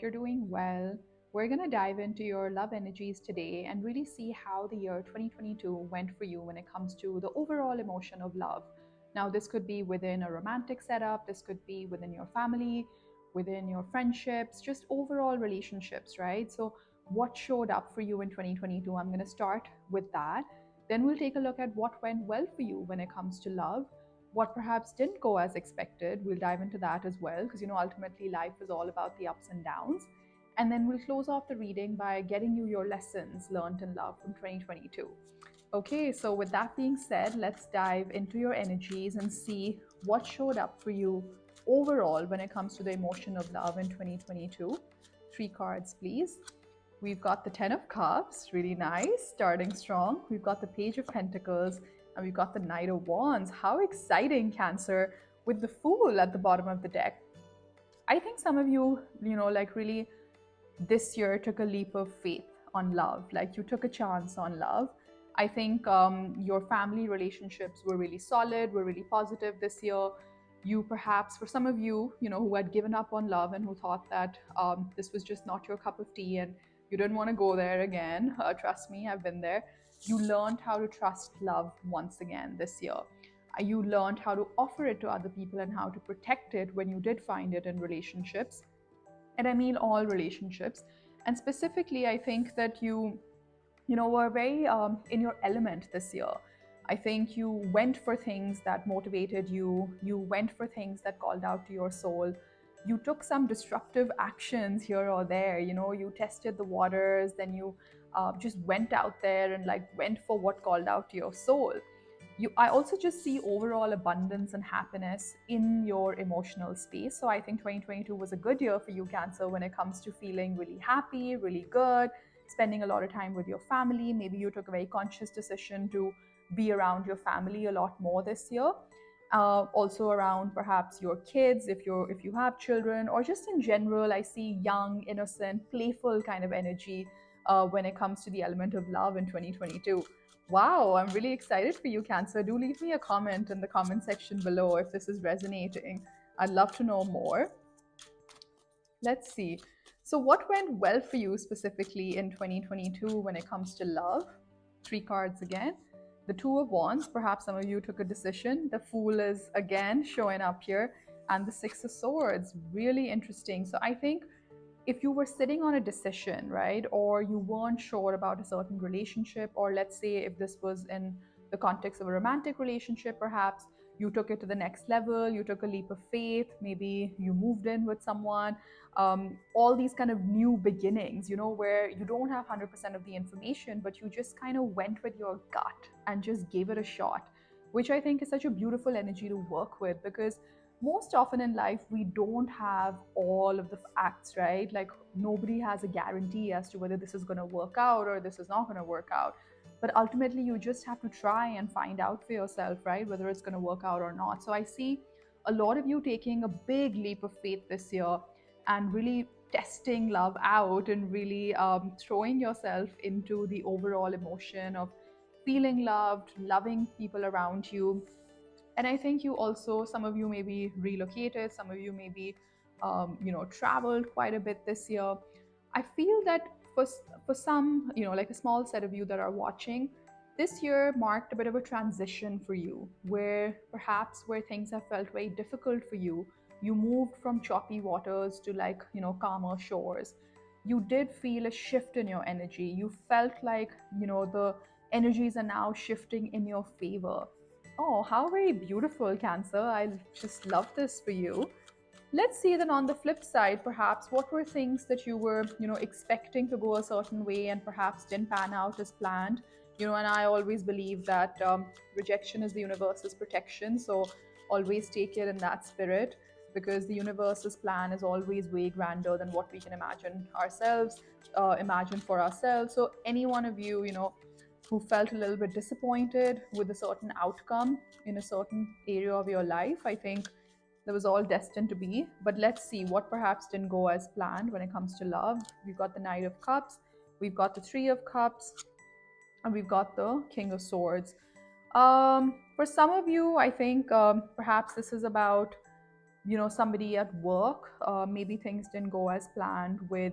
you're doing well. We're going to dive into your love energies today and really see how the year 2022 went for you when it comes to the overall emotion of love. Now, this could be within a romantic setup, this could be within your family, within your friendships, just overall relationships, right? So, what showed up for you in 2022? I'm going to start with that. Then we'll take a look at what went well for you when it comes to love, what perhaps didn't go as expected. We'll dive into that as well, because ultimately life is all about the ups and downs. And then we'll close off the reading by getting you your lessons learned in love from 2022. Okay, so with that being said, let's dive into your energies and see what showed up for you overall when it comes to the emotion of love in 2022. Three cards, please. We've got the Ten of Cups, really nice, starting strong. We've got the Page of Pentacles, and we've got the Knight of Wands. How exciting, Cancer, with the Fool at the bottom of the deck. I think some of you, like really this year took a leap of faith on love. Like you took a chance on love. I think your family relationships were really solid, were really positive this year. You perhaps, for some of you, who had given up on love and who thought that this was just not your cup of tea and you didn't want to go there again. Trust me, I've been there. You learned how to trust love once again this year. You learned how to offer it to other people and how to protect it when you did find it in relationships. And I mean all relationships. And specifically, I think that you were very in your element this year. I think you went for things that motivated you. You went for things that called out to your soul. You took some disruptive actions here or there. You tested the waters, then you just went out there and went for what called out to your soul. I also just see overall abundance and happiness in your emotional space. So I think 2022 was a good year for you, Cancer, when it comes to feeling really happy, really good, spending a lot of time with your family. Maybe you took a very conscious decision to be around your family a lot more this year. Also around perhaps your kids, if you have children, or just in general, I see young, innocent, playful kind of energy when it comes to the element of love in 2022. Wow, I'm really excited for you, Cancer. Do leave me a comment in the comment section below if this is resonating. I'd love to know more. Let's see. So what went well for you specifically in 2022 when it comes to love? Three cards again. The Two of Wands, perhaps some of you took a decision. The Fool is again showing up here. And the Six of Swords, really interesting. So I think if you were sitting on a decision, right, or you weren't sure about a certain relationship, or let's say if this was in the context of a romantic relationship, perhaps you took it to the next level, you took a leap of faith, maybe you moved in with someone, all these kind of new beginnings, where you don't have 100% of the information, but you just kind of went with your gut and just gave it a shot, which I think is such a beautiful energy to work with, because most often in life we don't have all of the facts, right? Like nobody has a guarantee as to whether this is going to work out or this is not going to work out, but ultimately you just have to try and find out for yourself, right, whether it's going to work out or not. So I see a lot of you taking a big leap of faith this year and really testing love out and really throwing yourself into the overall emotion of feeling loved, loving people around you. And I think you also, some of you maybe relocated, some of you maybe traveled quite a bit this year. I feel that for some, like a small set of you that are watching, this year marked a bit of a transition for you, where perhaps where things have felt very difficult for you, you moved from choppy waters to calmer shores. You did feel a shift in your energy. You felt like the energies are now shifting in your favor. Oh, how very beautiful, Cancer. I just love this for you. Let's see then on the flip side, perhaps, what were things that you were, expecting to go a certain way and perhaps didn't pan out as planned? And I always believe that rejection is the universe's protection. So always take it in that spirit, because the universe's plan is always way grander than what we can imagine ourselves, imagine for ourselves. So any one of you, who felt a little bit disappointed with a certain outcome in a certain area of your life, I think that was all destined to be. But let's see what perhaps didn't go as planned when it comes to love. We've got the Knight of Cups, we've got the Three of Cups, and we've got the King of Swords. For some of you, I think perhaps this is about somebody at work, maybe things didn't go as planned with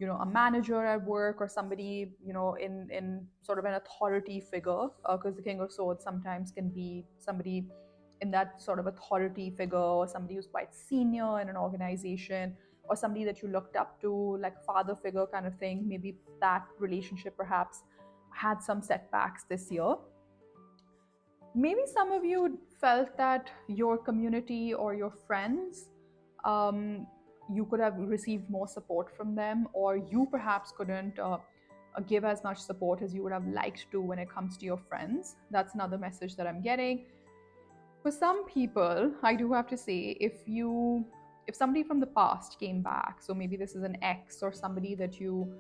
a manager at work, or somebody in sort of an authority figure, because the king of swords sometimes can be somebody in that sort of authority figure, or somebody who's quite senior in an organization, or somebody that you looked up to, like father figure kind of thing. Maybe that relationship perhaps had some setbacks this year. Maybe some of you felt that your community or your friends, um, you could have received more support from them, or you perhaps couldn't give as much support as you would have liked to when it comes to your friends. That's another message that I'm getting. For some people, I do have to say, if somebody from the past came back, so maybe this is an ex or somebody that you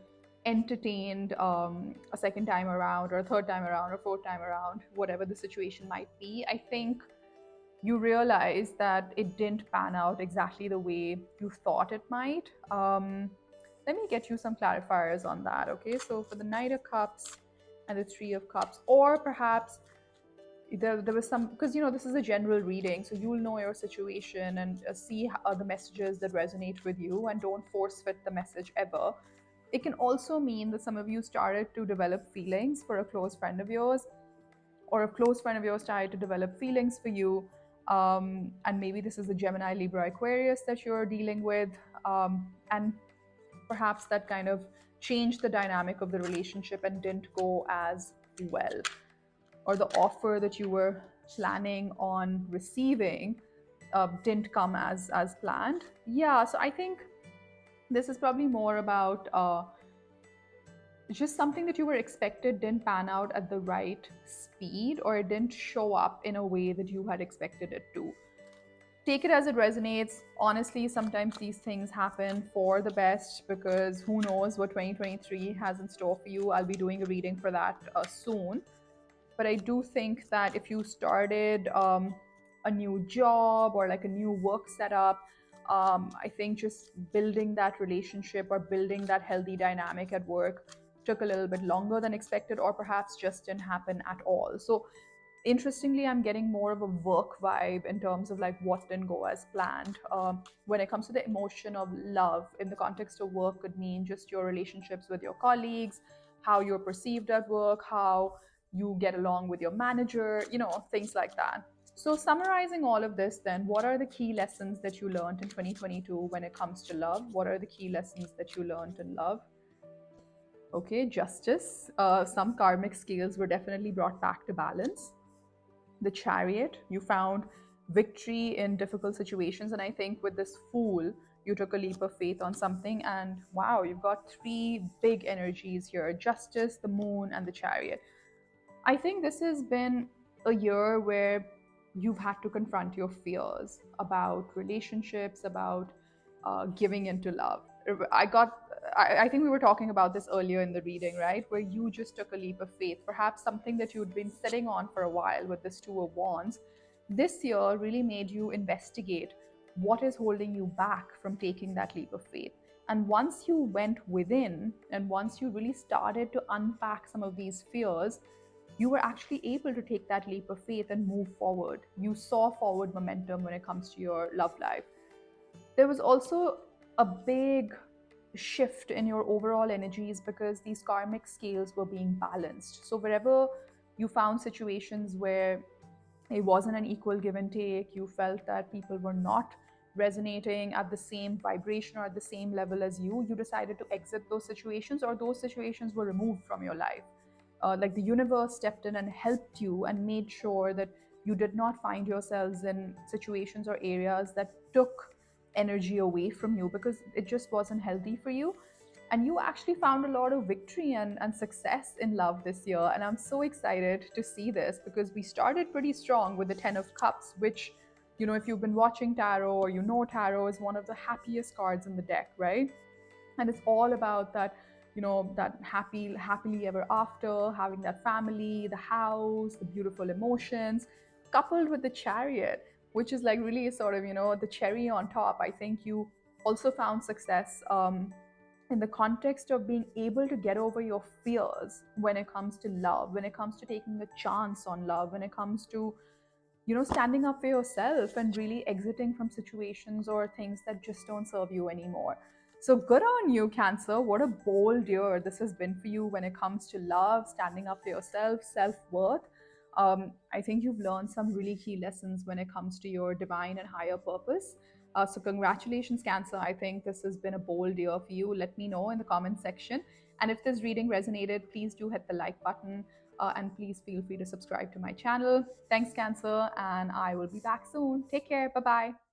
entertained a second time around, or a third time around, or fourth time around, whatever the situation might be, I think you realize that it didn't pan out exactly the way you thought it might. Let me get you some clarifiers on that. Okay, so for the Knight of Cups and the Three of Cups, or perhaps there was some, because this is a general reading, so you'll know your situation and see the messages that resonate with you, and don't force fit the message ever. It can also mean that some of you started to develop feelings for a close friend of yours, or a close friend of yours started to develop feelings for you. And maybe this is the Gemini, Libra, Aquarius that you're dealing with, and perhaps that kind of changed the dynamic of the relationship and didn't go as well, or the offer that you were planning on receiving didn't come as planned. Yeah, so I think this is probably more about just something that you were expected didn't pan out at the right speed, or it didn't show up in a way that you had expected it to. Take it as it resonates. Honestly, sometimes these things happen for the best, because who knows what 2023 has in store for you. I'll be doing a reading for that soon. But I do think that if you started a new job, or like a new work setup, I think just building that relationship or building that healthy dynamic at work took a little bit longer than expected, or perhaps just didn't happen at all. So interestingly, I'm getting more of a work vibe in terms of like what didn't go as planned. When it comes to the emotion of love in the context of work, could mean just your relationships with your colleagues, how you're perceived at work, how you get along with your manager, things like that. So summarizing all of this, then, what are the key lessons that you learned in 2022 when it comes to love? What are the key lessons that you learned in love? Okay, justice. Some karmic scales were definitely brought back to balance. The Chariot, you found victory in difficult situations. And I think with this Fool, you took a leap of faith on something. And wow, you've got three big energies here: Justice, the Moon, and the Chariot. I think this has been a year where you've had to confront your fears about relationships, about giving into love. I think we were talking about this earlier in the reading, right? Where you just took a leap of faith, perhaps something that you'd been sitting on for a while with this Two of Wands. This year really made you investigate what is holding you back from taking that leap of faith. And once you went within, and once you really started to unpack some of these fears, you were actually able to take that leap of faith and move forward. You saw forward momentum when it comes to your love life. There was also a big shift in your overall energies, because these karmic scales were being balanced. So wherever you found situations where it wasn't an equal give and take, you felt that people were not resonating at the same vibration or at the same level as you decided to exit those situations, or those situations were removed from your life. Like the universe stepped in and helped you and made sure that you did not find yourselves in situations or areas that took energy away from you, because it just wasn't healthy for you. And you actually found a lot of victory and success in love this year. And I'm so excited to see this, because we started pretty strong with the Ten of Cups, which, if you've been watching tarot, or tarot is one of the happiest cards in the deck, right? And it's all about that, that happily ever after, having that family, the house, the beautiful emotions, coupled with the Chariot, which is like really sort of, the cherry on top. I think you also found success in the context of being able to get over your fears when it comes to love, when it comes to taking a chance on love, when it comes to standing up for yourself and really exiting from situations or things that just don't serve you anymore. So good on you, Cancer. What a bold year this has been for you when it comes to love, standing up for yourself, self worth. I think you've learned some really key lessons when it comes to your divine and higher purpose. So, congratulations, Cancer. I think this has been a bold year for you. Let me know in the comment section. And if this reading resonated, please do hit the like button, and please feel free to subscribe to my channel. Thanks, Cancer, and I will be back soon. Take care. Bye bye.